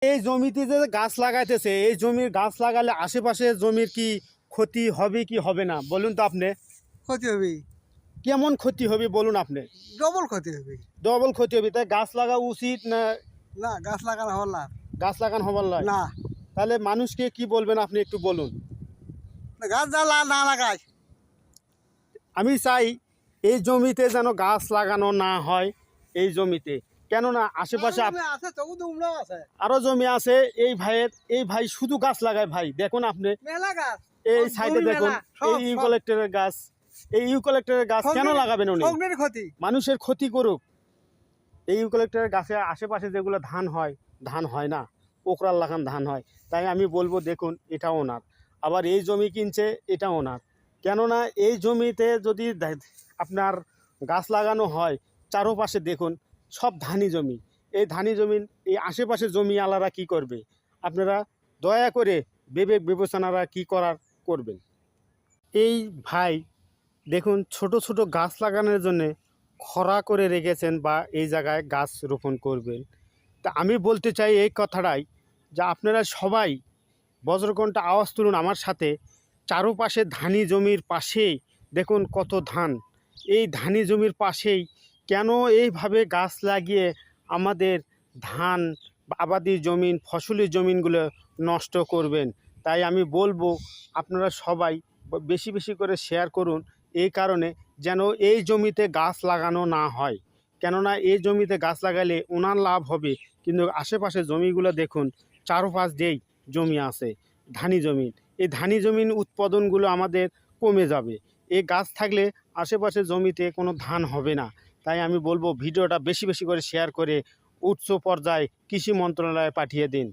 এই জমিতে যে গাছ লাগাইতেছে, এই জমির গাছ লাগালে আশেপাশে জমির কি ক্ষতি হবে কি হবে না বলুন তো আপনি? ক্ষতি হবে, কেমন ক্ষতি হবে বলুন আপনি? ডবল ক্ষতি হবে। ডবল ক্ষতি হবে। তাই গাছ লাগা উচিত না? না, গাছ লাগানো হল না। গাছ লাগানো হবার নয়। না, তাহলে মানুষকে কি বলবেন আপনি একটু বলুন? গাছ না লাগায়। আমি চাই এই জমিতে যেন গাছ লাগানো না হয় এই জমিতে, কেননা আশেপাশে আছে, তবু তো উমরাও আছে। আরো জমি আছে। এই ভাই শুধু গাছ লাগায় ভাই, দেখুন আপনি মেলা গাছ। এই সব সাইডে জমি দেখুন, মেলা, সব, এই সব। ইউক্যালিপ্টাসের গাছ। এই ইউক্যালিপ্টাসের গাছ কেন সবগুলি- লাগাবেন উনি? সবগুলির ক্ষতি। মানুষের ক্ষতি করুক। এই ইউক্যালিপ্টাসের গাছের আশেপাশে যেগুলো ধান হয়, ধান হয় না, পোকরাল লাগান ধান হয়। তাই আমি বলবো দেখুন, এটা ওনার। আবার এই জমি কিনছে, এটা ওনার। কেননা এই জমিতে যদি আপনার গাছ লাগানো হয়, চারোপাশে দেখুন সব ধানি জমি। এই ধানি জমি, এই আশেপাশে জমি আলারা কি করবে? আপনারা দয়া করে বিবেক বিবেচনারা কি করার করবেন। এই ভাই দেখুন ছোট ছোট গাছ লাগানোর জন্যে খরা করে রেখেছেন, বা এই জায়গায় গাছ রোপণ করবেন। তা আমি বলতে চাই এই কথাটাই, যে আপনারা সবাই বজ্রকণ্ঠে আওয়াজ তুলুন আমার সাথে। চারোপাশে ধানি জমির পাশেই দেখুন কত ধান। এই ধানি জমির পাশেই কেন এইভাবে গাছ লাগিয়ে আমাদের ধান, আবাদি জমিন, ফসলি জমিনগুলো নষ্ট করবেন? তাই আমি বলবো আপনারা সবাই বেশি বেশি করে শেয়ার করুন, এই কারণে যেন এই জমিতে গাছ লাগানো না হয়। কেননা এই জমিতে গাছ লাগালে ওনার লাভ হবে, কিন্তু আশেপাশে জমিগুলো দেখুন চারোপাশ দিয়েই জমি আছে ধানি জমিন। এই ধানি জমিন উৎপাদনগুলো আমাদের কমে যাবে। এই গাছ থাকলে আশেপাশে জমিতে কোনো ধান হবে না। তাই আমি বলবো ভিডিওটা বেশি বেশি করে শেয়ার করে উচ্চ পর্যায়ে কৃষি মন্ত্রণালয়ে পাঠিয়ে দিন।